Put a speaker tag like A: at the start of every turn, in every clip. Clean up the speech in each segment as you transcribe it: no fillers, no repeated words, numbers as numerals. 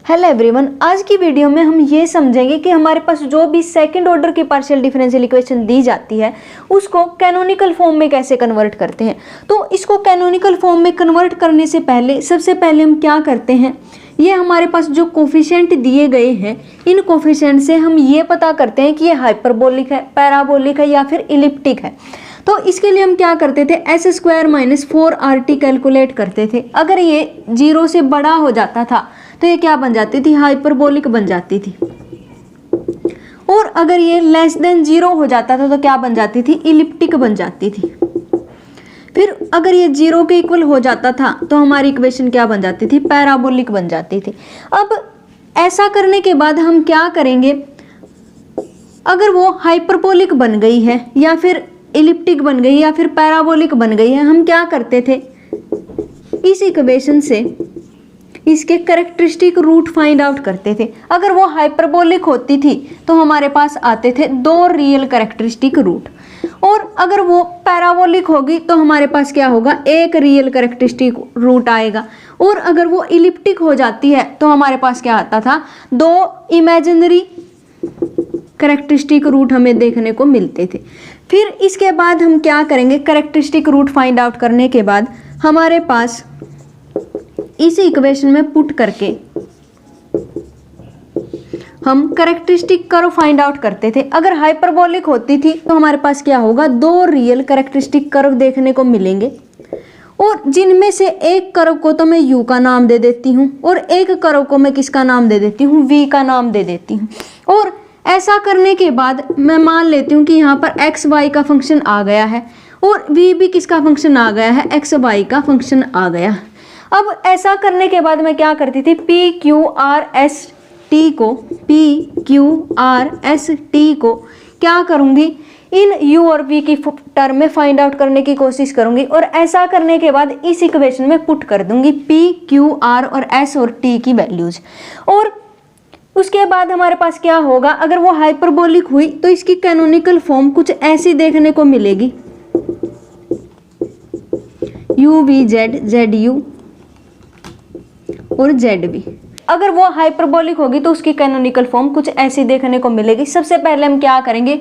A: Hello everyone, आज की video में हम ये समझेंगे कि हमारे पास जो भी सेकंड ऑर्डर की पार्शियल डिफरेंशियल इक्वेशन दी जाती है उसको कैनोनिकल फॉर्म में कैसे कन्वर्ट करते हैं। तो इसको कैनोनिकल फॉर्म में कन्वर्ट करने से पहले सबसे पहले हम क्या करते हैं, ये हमारे पास जो कोफिशिएंट दिए गए हैं इन कोफिशिएंट से हम ये पता करते हैं कि ये हाइपरबोलिक है, पैराबोलिक है या फिर इलिप्टिक है। तो इसके लिए हम क्या करते थे, s² - 4RT कैलकुलेट करते थे। अगर ये 0 से बड़ा हो जाता था तो ये क्या बन जाती थी, हाइपरबोलिक बन जाती थी। और अगर ये <0 हो जाता था तो क्या बन जाती थी, इलिप्टिक बन जाती थी। फिर अगर ये 0 के इक्वल हो जाता था तो हमारी इक्वेशन क्या बन जाती थी, पैराबोलिक बन जाती थी। अब ऐसा करने के बाद हम क्या करेंगे, अगर वो हाइपरबोलिक बन गई है या फिर इलिप्टिक बन गई या फिर पैराबोलिक बन गई है, हम क्या करते थे, इस इक्वेशन से इसके कैरेक्टरिस्टिक रूट फाइंड आउट करते थे। अगर वो हाइपरबोलिक होती थी तो हमारे पास आते थे 2 रियल कैरेक्टरिस्टिक रूट, और अगर वो पैराबोलिक होगी तो हमारे पास क्या होगा, 1 रियल कैरेक्टरिस्टिक रूट आएगा। और अगर वो इलिप्टिक हो जाती है तो हमारे पास क्या आता था, 2 इमेजिनरी कैरेक्टरिस्टिक रूट हमें देखने को मिलते थे। फिर इसके बाद हम क्या करेंगे, कैरेक्टरिस्टिक रूट फाइंड आउट करने के बाद हमारे पास इस इक्वेशन में पुट करके हम कैरेक्टरिस्टिक कर्व फाइंड आउट करते थे। अगर हाइपरबोलिक होती थी तो हमारे पास क्या होगा, 2 रियल कैरेक्टरिस्टिक कर्व देखने को मिलेंगे, और जिनमें से एक कर्व को तो मैं u का नाम दे देती हूँ और एक कर्व को मैं किसका नाम दे देती हूँ, v का नाम दे देती हूँ। और ऐसा करने के बाद मैं मान लेती हूँ कि यहाँ पर x y का फंक्शन आ गया है और v भी किसका फंक्शन आ गया है, x y का फंक्शन आ गया। अब ऐसा करने के बाद मैं क्या करती थी, PQRST को क्या करूँगी, इन u और v की टर्म में फाइंड आउट करने की कोशिश करूँगी। और ऐसा करने के बाद इस इक्वेशन में पुट कर दूँगी P, Q, R और S और T की वैल्यूज। और उसके बाद हमारे पास क्या होगा, अगर वो हाइपरबोलिक हुई तो इसकी कैनोनिकल फॉर्म कुछ ऐसी देखने को मिलेगी, UVZ, ZU और ZV। अगर वो हाइपरबोलिक होगी तो उसकी कैनोनिकल फॉर्म कुछ ऐसी देखने को मिलेगी। सबसे पहले हम क्या करेंगे,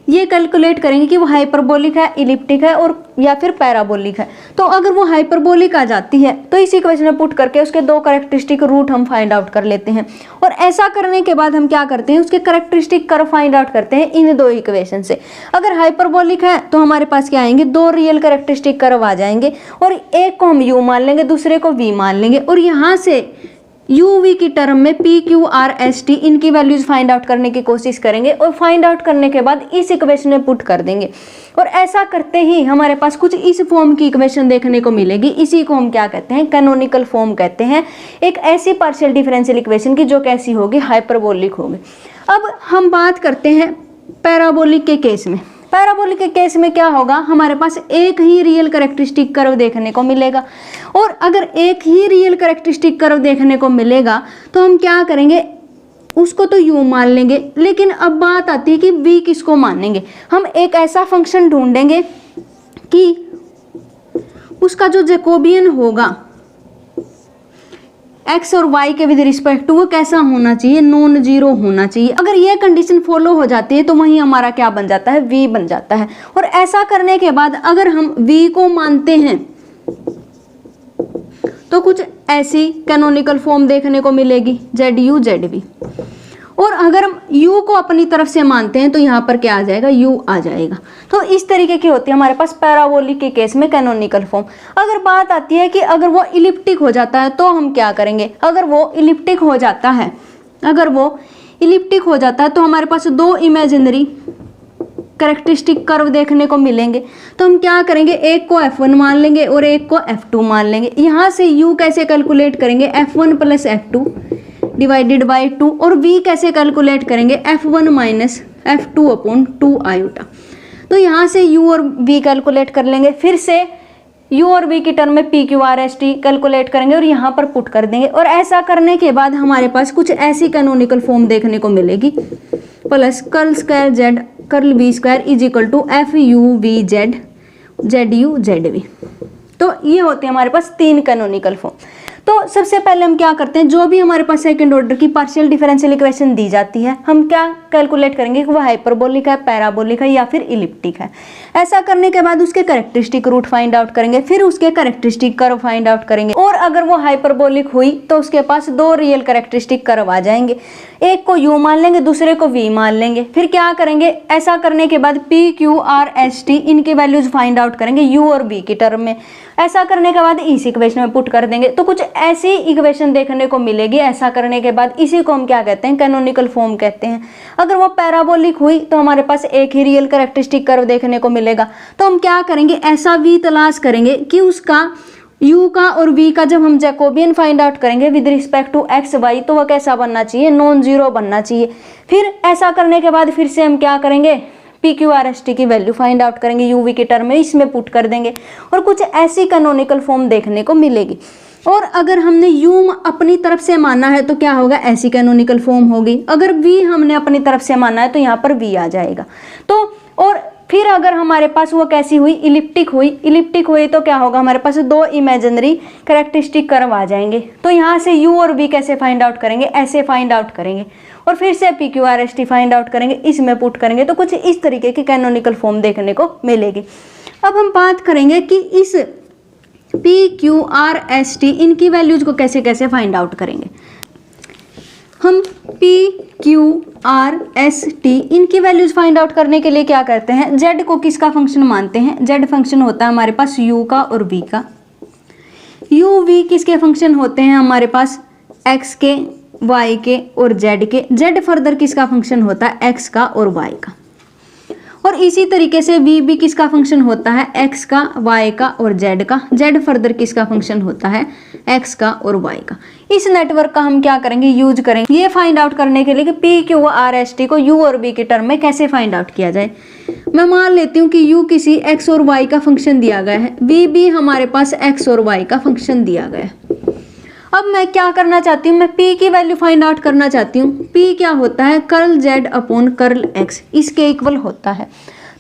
A: ये कैलकुलेट करेंगे कि वो हाइपरबोलिक है, इलिप्टिक है और या फिर पैराबोलिक है। तो अगर वो हाइपरबोलिक आ जाती है तो इस इक्वेशन में पुट करके उसके 2 कैरेक्टरिस्टिक रूट हम फाइंड आउट कर लेते हैं। और ऐसा करने के बाद हम क्या करते हैं, उसके कैरेक्टरिस्टिक कर्व फाइंड आउट करते हैं इन 2 इक्वेशन से। अगर हाइपरबोलिक है तो हमारे पास क्या आएंगे, 2 रियल कैरेक्टरिस्टिक कर्व आ जाएंगे, और एक को हम u मान लेंगे, दूसरे को v मान लेंगे, और यहाँ से UV की टर्म में PQRST इनकी वैल्यूज फाइंड आउट करने की कोशिश करेंगे। और फाइंड आउट करने के बाद इस इक्वेशन में पुट कर देंगे। और ऐसा करते ही हमारे पास कुछ इस फॉर्म की इक्वेशन देखने को मिलेगी। इसी को हम क्या कहते हैं, कैनोनिकल फॉर्म कहते हैं। एक ऐसी पार्शियल डिफरेंशियल इक्वेशन की जो कैसी होगी, हाइपरबोलिक होगी। अब हम बात करते हैं पैराबोलिक के केस में। पैराबोलिक के केस में क्या होगा, हमारे पास एक ही रियल कैरेक्टरिस्टिक कर्व देखने को मिलेगा। और अगर एक ही रियल कैरेक्टरिस्टिक कर्व देखने को मिलेगा तो हम क्या करेंगे, उसको तो u मान लेंगे, लेकिन अब बात आती है कि v किसको मानेंगे। हम एक ऐसा फंक्शन ढूंढेंगे कि उसका जो जैकोबियन होगा x और y के विद रिस्पेक्ट टू वो कैसा होना चाहिए, नॉन जीरो होना चाहिए। अगर ये कंडीशन फॉलो हो जाती है तो वहीं हमारा क्या बन जाता है, v बन जाता है। और ऐसा करने के बाद अगर हम v को मानते हैं तो कुछ ऐसी कैनोनिकल फॉर्म देखने को मिलेगी, ZU ZV। और अगर हम u को अपनी तरफ से मानते हैं तो यहाँ पर क्या आ जाएगा, u आ जाएगा। तो इस तरीके की होती है हमारे पास पैराबोलिक के केस में कैनोनिकल फॉर्म। अगर बात आती है कि अगर वो इलिप्टिक हो जाता है तो हम क्या करेंगे, अगर वो इलिप्टिक हो जाता है तो हमारे पास 2 इमेजिनरी कैरेक्टरिस्टिक कर्व देखने को मिलेंगे। तो हम क्या करेंगे, एक को F1 मान लेंगे और एक को F2 मान लेंगे। यहाँ से u कैसे कैलकुलेट करेंगे, F1 + F2 डिवाइडेड बाई 2, और v कैसे कैलकुलेट करेंगे, F1 - F2/2 आयोटा। तो यहाँ से u और v कैलकुलेट कर लेंगे, फिर से u और v की टर्म में PQRST कैलकुलेट करेंगे और यहाँ पर पुट कर देंगे। और ऐसा करने के बाद हमारे पास कुछ ऐसी कैनोनिकल फॉर्म देखने को मिलेगी, प्लस कर्ल² z curl v² = FUVZ ZU ZV। तो ये होते हैं हमारे पास 3 कैनोनिकल फॉर्म। तो सबसे पहले हम क्या करते हैं, जो भी हमारे पास सेकंड ऑर्डर की पार्शियल डिफरेंशियल इक्वेशन दी जाती है हम क्या कैलकुलेट करेंगे कि वो हाइपरबोलिक है, पैराबोलिक है या फिर इलिप्टिक है। ऐसा करने के बाद उसके कैरेक्टरिस्टिक रूट फाइंड आउट करेंगे, फिर उसके कैरेक्टरिस्टिक कर्व फाइंड आउट करेंगे, और अगर वो हाइपरबोलिक हुई तो उसके पास दो रियल कैरेक्टरिस्टिक कर्व आ जाएंगे, एक को u मान लेंगे दूसरे को v मान लेंगे। फिर क्या करेंगे, ऐसा करने के बाद p q r s t इनकी वैल्यूज फाइंड आउट करेंगे u और v की टर्म में। ऐसा करने के बाद इस इक्वेशन में पुट कर देंगे तो कुछ ऐसी इक्वेशन देखने को मिलेगी। ऐसा करने के बाद इसी को हम क्या कहते हैं, कैनोनिकल फॉर्म कहते हैं। अगर वो पैराबोलिक हुई तो हमारे पास एक ही रियल कैरेक्टरिस्टिक कर्व देखने को मिलेगा। तो हम क्या करेंगे, ऐसा v तलाश करेंगे कि उसका u का और v का जब हम जैकोबियन फाइंड आउट करेंगे with respect to x y तो वह कैसा बनना चाहिए, नॉन जीरो बनना चाहिए। फिर ऐसा करने के बाद फिर से हम क्या करेंगे, P Q R S T की वैल्यू फाइंड आउट करेंगे, यू वी की टर्म में इसमें पुट कर देंगे और कुछ ऐसी कैनोनिकल फॉर्म देखने को मिलेगी। और अगर हमने u अपनी तरफ से माना है तो क्या होगा, ऐसी कैनोनिकल फॉर्म होगी। अगर v हमने अपनी तरफ से माना है तो यहाँ पर v आ जाएगा। तो और फिर अगर हमारे पास वो कैसी हुई, इलिप्टिक हुई तो क्या होगा, हमारे पास दो इमेजिनरी कैरेक्टरिस्टिक कर्व आ जाएंगे। तो यहाँ से u और v कैसे फाइंड आउट करेंगे, ऐसे फाइंड आउट करेंगे और फिर से P Q R S T find out करेंगे, इसमें पुट करेंगे तो कुछ इस तरीके की कैनोनिकल फॉर्म देखने को मिलेगी। अब हम बात करेंगे कि इस P Q R S T इनकी वैल्यूज को कैसे कैसे फाइंड आउट करेंगे। हम P Q R S T इनकी वैल्यूज फाइंड आउट करने के लिए क्या करते हैं, z को किसका फंक्शन मानते हैं, z फंक्शन होता है हमारे पास u का और v का। u v किसके फंक्शन होते हैं हमारे पास, x के, y के और z के। z फर्दर किसका फंक्शन होता है, x का और y का। और इसी तरीके से v भी किसका फंक्शन होता है, x का, y का और z का। z फर्दर किसका फंक्शन होता है, x का और y का। इस नेटवर्क का हम क्या करेंगे, यूज करेंगे ये फाइंड आउट करने के लिए कि p q r s t को u और v की टर्म में कैसे फाइंड आउट किया जाए। मैं मान लेती हूँ कि u किसी x और y का फंक्शन दिया गया है, v भी हमारे पास x और y का फंक्शन दिया गया है। अब मैं क्या करना चाहती हूँ, मैं p की वैल्यू फाइंड आउट करना चाहती हूँ। p क्या होता है, curl z upon curl x, इसके इक्वल होता है।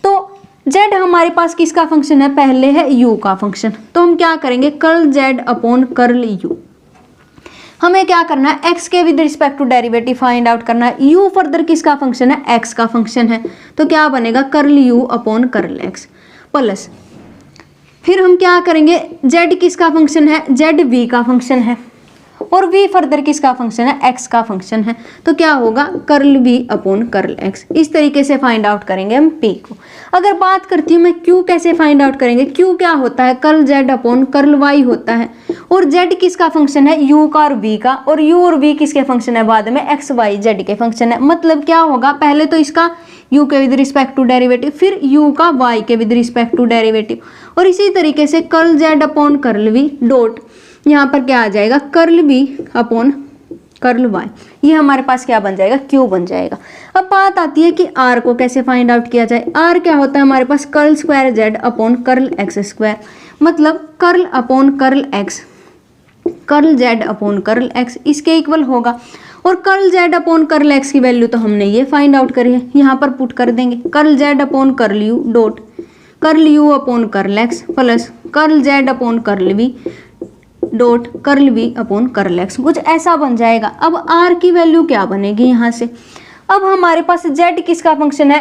A: तो z हमारे पास किसका फंक्शन है, पहले है u का फंक्शन, तो हम क्या करेंगे, curl z upon curl u। हमें क्या करना है, x के with respect to derivative find out करना है। u फर्दर किसका फंक्शन है, x का फंक्शन है, तो क्या बनेगा, curl u upon curl x plus फिर हम क्या करेंगे, z किसका फंक्शन है, z v का फंक्शन है और v फर्दर किसका फंक्शन है, x का फंक्शन है, तो क्या होगा, curl v upon curl x। इस तरीके से फाइंड आउट करेंगे हम p को। अगर बात करती हूँ मैं q कैसे फाइंड आउट करेंगे, q क्या होता है, curl z upon curl y होता है और z किसका फंक्शन है, u का और v का, और u और v किसके फंक्शन है, बाद में x y z के फंक्शन है। मतलब क्या होगा, पहले तो इसका u के विद रिस्पेक्ट टू डेरिवेटिव, फिर u का y के विद रिस्पेक्ट टू डेरिवेटिव, और इसी तरीके से curl z upon curl v dot यहाँ पर क्या आ जाएगा, curl v upon curl y। ये हमारे पास क्या बन जाएगा, q बन जाएगा। अब बात आती है कि r को कैसे फाइंड आउट किया जाए। r क्या होता है हमारे पास, curl square z upon curl x square, मतलब curl upon curl x, curl z upon curl x इसके इक्वल होगा। और curl z upon curl x की वैल्यू तो हमने ये फाइंड आउट करी है, यहाँ पर पुट कर देंगे curl z upon curl u dot curl u upon curl x plus curl z upon curl v dot curl v upon curl x। कुछ ऐसा बन जाएगा। अब r की वैल्यू क्या बनेगी यहाँ से, अब हमारे पास z किसका फंक्शन है,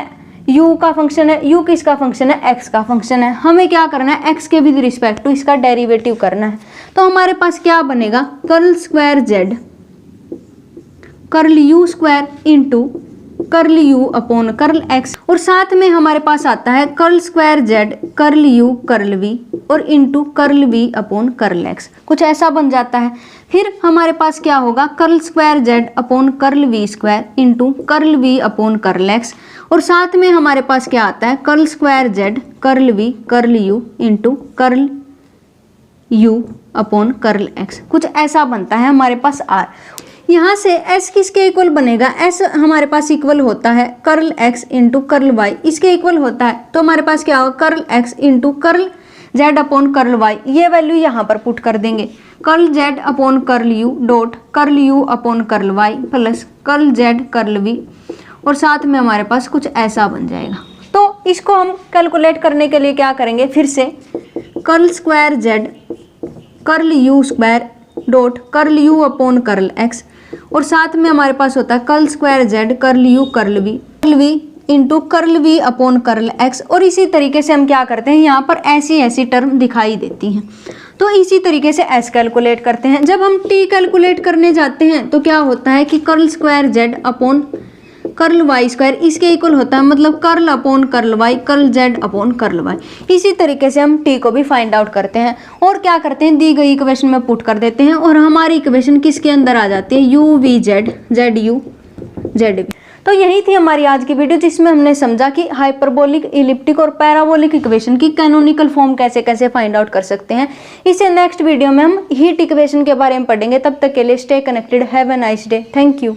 A: u का फंक्शन है, u किसका फंक्शन है, x का फंक्शन है। हमें क्या करना है, x के विद रिस्पेक्ट टू इसका डेरिवेटिव करना है। तो हमारे पास क्या बनेगा, curl square z curl u square into curl u upon curl x, और साथ में हमारे पास आता है curl square z curl u curl v और into curl v upon curl x। कुछ ऐसा बन जाता है। फिर हमारे पास क्या होगा, curl square z upon curl v square into curl v upon curl x, और साथ में हमारे पास क्या आता है, curl square z curl v curl u into curl u upon curl x। कुछ ऐसा बनता है हमारे पास r। यहाँ से s किसके इक्वल बनेगा, s हमारे पास इक्वल होता है curl x into curl y, इसके इक्वल होता है। तो हमारे पास क्या होगा, curl x into curl z upon curl y। ये वैल्यू यहाँ पर पुट कर देंगे, curl z upon curl u dot curl u upon curl y plus curl z curl v, और साथ में हमारे पास कुछ ऐसा बन जाएगा। तो इसको हम कैलकुलेट करने के लिए क्या करेंगे, फिर से curl square z curl u square dot curl u upon curl x, और साथ में हमारे पास होता है curl square z curl u curl v into curl v upon curl x. और इसी तरीके से हम क्या करते हैं, यहाँ पर ऐसी ऐसी टर्म दिखाई देती हैं। तो इसी तरीके से एस कैलकुलेट करते हैं। जब हम टी कैलकुलेट करने जाते हैं तो क्या होता है कि curl square Z upon curl Y square इसके इक्वल होता है, मतलब curl upon curl Y curl Z upon curl Y. इसी तरीके से हम टी को भी फाइंड आउट करते हैं और क्या करते हैं, दी गई इक्वेशन में पुट कर देते हैं और हमारी इक्वेशन किसके अंदर आ जाती है, U V Z Z U Z V. तो यही थी हमारी आज की वीडियो जिसमें हमने समझा कि हाइपरबोलिक, इलिप्टिक और पैराबोलिक इक्वेशन की कैनोनिकल फॉर्म कैसे कैसे फाइंड आउट कर सकते हैं। इसे नेक्स्ट वीडियो में हम हीट इक्वेशन के बारे में पढ़ेंगे। तब तक के लिए stay connected, have a nice day, thank you.